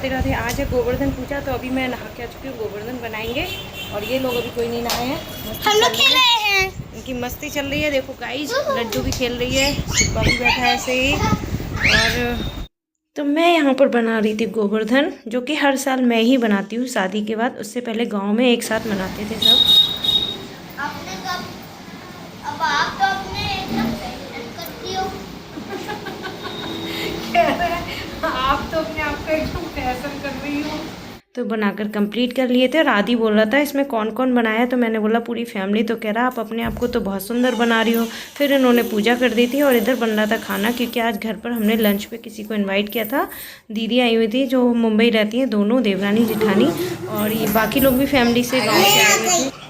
राधे राधे। आज है गोवर्धन पूजा, तो अभी मैं नहा के आ चुकी हूँ। गोवर्धन बनाएंगे और ये लोग अभी कोई नहीं नहाए हैं, हम लोग खेल रहे हैं। इनकी मस्ती चल रही है। देखो गाइस, लड्डू भी खेल रही है, शिप्पा भी बैठा है ऐसे ही। और तो मैं यहाँ पर बना रही थी गोवर्धन, जो कि हर साल मैं ही बनाती हूँ शादी के बाद। उससे पहले गाँव में एक साथ मनाते थे सब। अब आप तो अपने एकदम मेहनत करती हो। आप तो अपने आप को एकदम फैशन कर रही हो। तो बनाकर कंप्लीट कर लिए थे। राधी बोल रहा था इसमें कौन कौन बनाया, तो मैंने बोला पूरी फैमिली। तो कह रहा आप अपने आप को तो बहुत सुंदर बना रही हो। फिर इन्होंने पूजा कर दी थी और इधर बन रहा था खाना, क्योंकि आज घर पर हमने लंच पे किसी को इनवाइट किया था। दीदी आई हुई थी जो मुंबई रहती हैं, दोनों, देवरानी जेठानी, और ये बाकी लोग भी फैमिली से गाँव से आए हुए थे।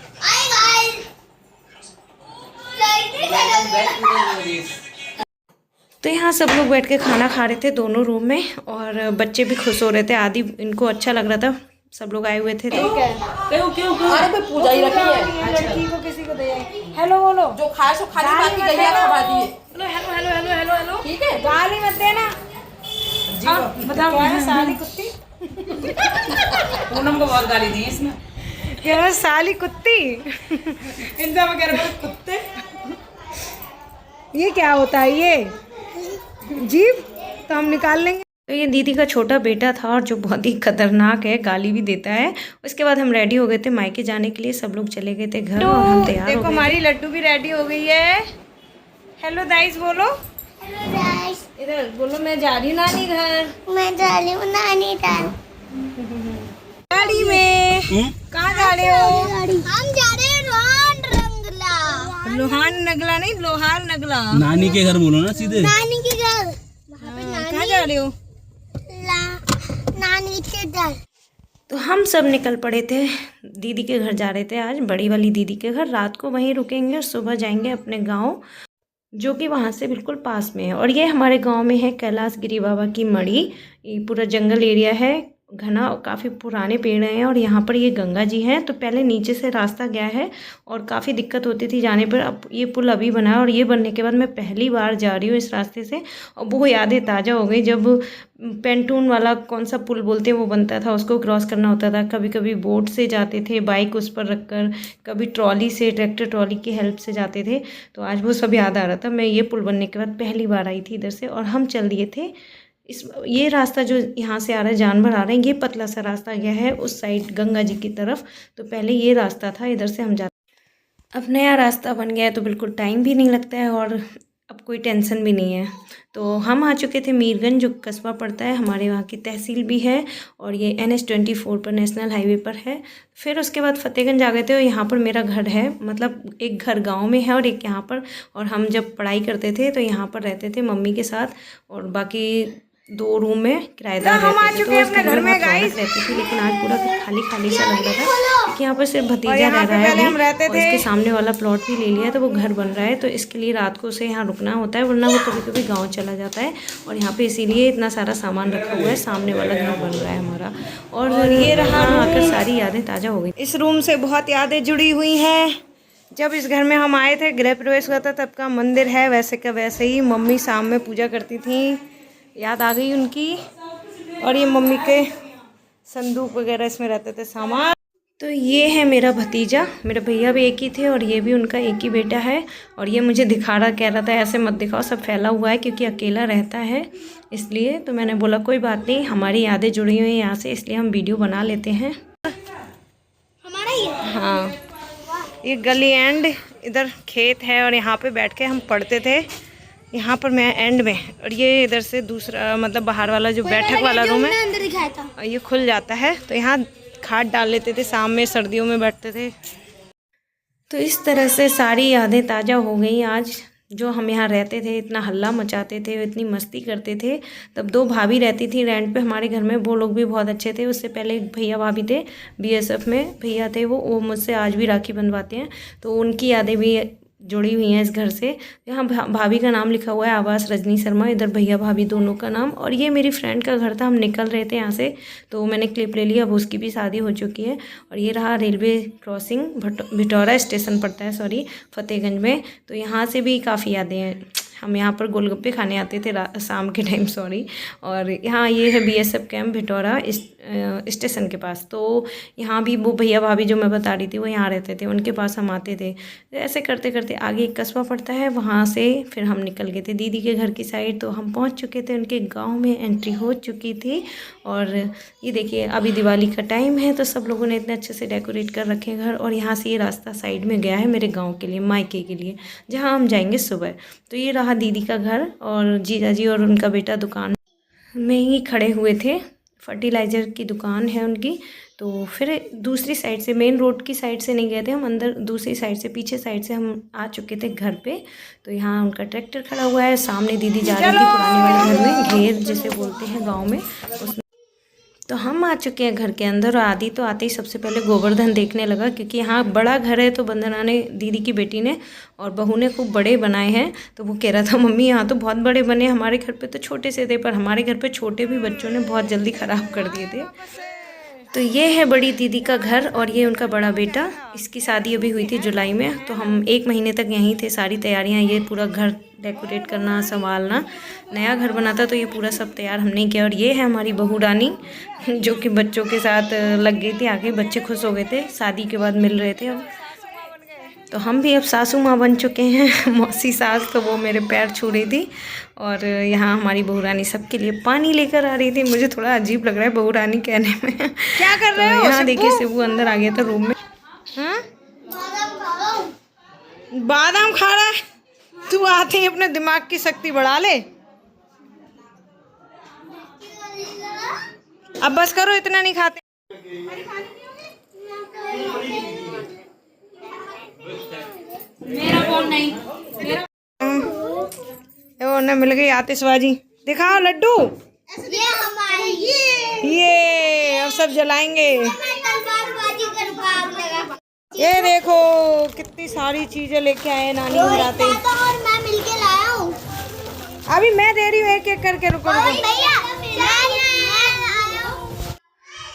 तो यहाँ सब लोग बैठ के खाना खा रहे थे दोनों रूम में, और बच्चे भी खुश हो रहे थे। आदि इनको अच्छा लग रहा था, सब लोग आए हुए थे। तो क्यों अरे कोई पूजा ही रखी है, लड़की को किसी को दे हेलो बोलो, जो खाए सो खाली, बाकी गैया खवा दिए। Hello hello hello hello hello, ठीक है, गाली मत देना। बताओ क्या है साली कुत्ती। पूनम को बहुत गाली दी इसमें, कह रहा साली कुत्ती। इंजा में कह रहा कुत्ते। ये क्या होता है ये जीभ, तो हम निकाल लेंगे। तो ये दीदी का छोटा बेटा था, और जो बहुत ही खतरनाक है, गाली भी देता है। उसके बाद हम रेडी हो गए थे मायके जाने के लिए। सब लोग चले गए थे घर और हम तैयार हो गए। देखो हमारी लड्डू भी रेडी हो गई है। हेलो दाइस बोलो, इधर बोलो, मैं जा रही हूँ नानी घर। मैं जा रही हूँ नानी घर। गाड़ी में कहाँ जा रहे हो? हम जा रहे हैं रोहन रंगला। लोहान नगला नहीं, लोहार नगला। नानी के घर बोलो ना सीधे। नानी के घर। कहाँ जा रहे हो? नानी के घर। तो हम सब निकल पड़े थे, दीदी के घर जा रहे थे आज, बड़ी वाली दीदी के घर। रात को वहीं रुकेंगे और सुबह जाएंगे अपने गांव, जो कि वहाँ से बिल्कुल पास में है। और ये हमारे गांव में है कैलाश गिरी बाबा की मढ़ी। ये पूरा जंगल एरिया है, घना, काफ़ी पुराने पेड़ हैं। और यहाँ पर ये गंगा जी हैं। तो पहले नीचे से रास्ता गया है और काफ़ी दिक्कत होती थी जाने पर। अब ये पुल अभी बना है, और ये बनने के बाद मैं पहली बार जा रही हूँ इस रास्ते से। और वो यादें ताज़ा हो गई, जब पेंटून वाला कौन सा पुल बोलते हैं वो बनता था, उसको क्रॉस करना होता था। कभी कभी बोट से जाते थे, बाइक उस पर रखकर, कभी ट्रॉली से, ट्रैक्टर ट्रॉली की हेल्प से जाते थे। तो आज वो सब याद आ रहा था। मैं ये पुल बनने के बाद पहली बार आई थी इधर से, और हम चल दिए थे ये रास्ता जो यहाँ से आ रहा है, जानवर आ रहे हैं। ये पतला सा रास्ता गया है उस साइड गंगा जी की तरफ। तो पहले ये रास्ता था, इधर से हम जाते। अब नया रास्ता बन गया है तो बिल्कुल टाइम भी नहीं लगता है, और अब कोई टेंशन भी नहीं है। तो हम आ चुके थे मीरगंज, जो कस्बा पड़ता है, हमारे वहाँ की तहसील भी है, और ये NH-24 पर, नेशनल हाईवे पर है। फिर उसके बाद फतेहगंज आ गए थे, और यहाँ पर मेरा घर है। मतलब एक घर गांव में है और एक यहाँ पर। और हम जब पढ़ाई करते थे तो यहाँ पर रहते थे मम्मी के साथ, और बाकी 2 रूम में किराएदार रहते थे। हम आ चुके हैं अपने घर में गाइस, रहती थी। लेकिन आज पूरा खाली खाली सा लग रहा था, क्योंकि यहाँ पर सिर्फ भतीजा रह रहा है अभी, और इसके सामने वाला प्लॉट भी ले लिया है, तो वो घर बन रहा है। तो इसके लिए रात को उसे यहाँ रुकना होता है, वरना वो कभी कभी गाँव चला जाता है। और यहाँ पे इसीलिए इतना सारा सामान रखा हुआ है। सामने वाला घर बन रहा है हमारा, और ये रहा आकर सारी यादें ताज़ा हो गई। इस रूम से बहुत यादें जुड़ी हुई हैं। जब इस घर में हम आए थे, गृह प्रवेश हुआ था, तब का मंदिर है वैसे का वैसे ही। मम्मी शाम में पूजा करती थी, याद आ गई उनकी। और ये मम्मी के संदूक वगैरह इसमें रहते थे सामान। तो ये है मेरा भतीजा, मेरे भैया भी एक ही थे, और ये भी उनका एक ही बेटा है। और ये मुझे दिखा रहा, कह रहा था ऐसे मत दिखाओ, सब फैला हुआ है, क्योंकि अकेला रहता है इसलिए। तो मैंने बोला कोई बात नहीं, हमारी यादें जुड़ी हुई हैं यहाँ से, इसलिए हम वीडियो बना लेते हैं। हमारा ही है। हाँ, ये गली एंड, इधर खेत है, और यहाँ पे बैठ के हम पढ़ते थे। यहाँ पर मैं एंड में, और ये इधर से दूसरा, मतलब बाहर वाला जो बैठक वाला रूम है, अंदर दिखाया था, और ये खुल जाता है। तो यहाँ खाट डाल लेते थे, शाम में सर्दियों में बैठते थे। तो इस तरह से सारी यादें ताज़ा हो गई आज। जो हम यहाँ रहते थे, इतना हल्ला मचाते थे, इतनी मस्ती करते थे। तब 2 भाभी रहती थी रेंट पे हमारे घर में, वो लोग भी बहुत अच्छे थे। उससे पहले एक भैया भाभी थे, BSF में भैया थे वो मुझसे आज भी राखी बंधवाते हैं। तो उनकी यादें भी जुड़ी हुई हैं इस घर से। यहाँ भाभी का नाम लिखा हुआ है आवास रजनी शर्मा, इधर भैया भाभी दोनों का नाम। और ये मेरी फ्रेंड का घर था, हम निकल रहे थे यहाँ से, तो मैंने क्लिप ले लिया। अब उसकी भी शादी हो चुकी है। और ये रहा रेलवे क्रॉसिंग, भिटौरा स्टेशन पड़ता है, सॉरी, फतेहगंज में। तो यहाँ से भी काफ़ी यादें हैं। हम यहाँ पर गोलगप्पे खाने आते थे शाम के टाइम, सॉरी। और यहाँ ये है BSF कैंप भिटौरा स्टेशन के पास। तो यहाँ भी वो भैया भाभी जो मैं बता रही थी वो यहाँ रहते थे, उनके पास हम आते थे। ऐसे करते करते आगे एक कस्बा पड़ता है, वहाँ से फिर हम निकल गए थे दीदी के घर की साइड। तो हम पहुँच चुके थे, उनके गाँव में एंट्री हो चुकी थी। और ये देखिए अभी दिवाली का टाइम है तो सब लोगों ने इतने अच्छे से डेकोरेट कर रखे हैं घर। और यहाँ से ये रास्ता साइड में गया है मेरे गांव के लिए, मायके के लिए, जहाँ हम जाएंगे सुबह। तो ये रहा दीदी का घर और जीजा जी और उनका बेटा दुकान में ही खड़े हुए थे। फर्टिलाइज़र की दुकान है उनकी। तो फिर दूसरी साइड से, मेन रोड की साइड से नहीं गए थे हम, अंदर दूसरी साइड से, पीछे साइड से हम आ चुके थे घर पे। तो यहाँ उनका ट्रैक्टर खड़ा हुआ है, सामने दीदी जा रही थी पुराने वाले घर में, घेर जिसे बोलते हैं गाँव में, उसमें। तो हम आ चुके हैं घर के अंदर। और आदि तो आते ही सबसे पहले गोवर्धन देखने लगा, क्योंकि यहाँ बड़ा घर है। तो वंदना ने, दीदी की बेटी ने और बहू ने खूब बड़े बनाए हैं। तो वो कह रहा था मम्मी यहाँ तो बहुत बड़े बने, हमारे घर पे तो छोटे से थे। पर हमारे घर पे छोटे भी बच्चों ने बहुत जल्दी ख़राब कर दिए थे। तो ये है बड़ी दीदी का घर और ये उनका बड़ा बेटा। इसकी शादी अभी हुई थी जुलाई में। तो हम 1 महीने तक यहीं थे। सारी तैयारियां, ये पूरा घर डेकोरेट करना, संभालना, नया घर बना था तो ये पूरा सब तैयार हमने किया। और ये है हमारी बहू रानी जो कि बच्चों के साथ लग गई थी आगे। बच्चे खुश हो गए थे, शादी के बाद मिल रहे थे अब। तो हम भी अब सासू माँ बन चुके हैं, मौसी सास। तो वो मेरे पैर छू रही थी। और यहाँ हमारी बहू रानी सबके लिए पानी लेकर आ रही थी। मुझे थोड़ा अजीब लग रहा है बहू रानी कहने में। क्या कर रहे हो? यहाँ देखिए शिबू अंदर आ गया था रूम में। हाँ, बादाम खा रहा है। तू आते ही अपने दिमाग की शक्ति बढ़ा ले। अब बस करो, इतना नहीं खाते। मेरा फोन नहीं, मेरा मिल गई आतिशबाजी। दिखाओ लड्डू। ये हमारी ये अब सब जलाएंगे। तलवारबाजी कर भाग लगा। ये देखो कितनी सारी चीजें लेके आए नानी घर आते। और मैं मिलके लाया हूँ। अभी मैं दे रही हूँ एक एक करके, रुको रुको। भैया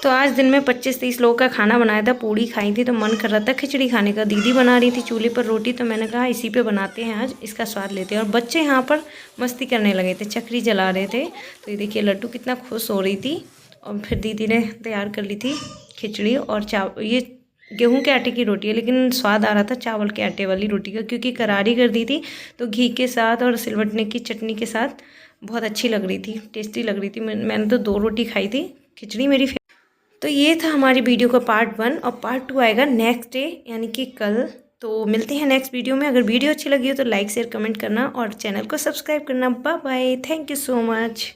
तो आज दिन में 25-30 लोगों का खाना बनाया था। पूड़ी खाई थी तो मन कर रहा था खिचड़ी खाने का। दीदी बना रही थी चूल्हे पर रोटी, तो मैंने कहा इसी पे बनाते हैं आज, इसका स्वाद लेते हैं। और बच्चे यहाँ पर मस्ती करने लगे थे, चक्री जला रहे थे। तो ये देखिए लड्डू कितना खुश हो रही थी। और फिर दीदी ने तैयार कर ली थी खिचड़ी और चावल। ये गेहूं के आटे की रोटी है, लेकिन स्वाद आ रहा था चावल के आटे वाली रोटी का, क्योंकि करारी कर दी थी। तो घी के साथ और सिलवटने की चटनी के साथ बहुत अच्छी लग रही थी, टेस्टी लग रही थी। मैंने तो 2 रोटी खाई थी। खिचड़ी मेरी। तो ये था हमारी वीडियो का पार्ट 1 और पार्ट 2 आएगा नेक्स्ट डे, यानी कि कल। तो मिलते हैं नेक्स्ट वीडियो में। अगर वीडियो अच्छी लगी हो तो लाइक शेयर कमेंट करना और चैनल को सब्सक्राइब करना। Bye bye, thank you so much.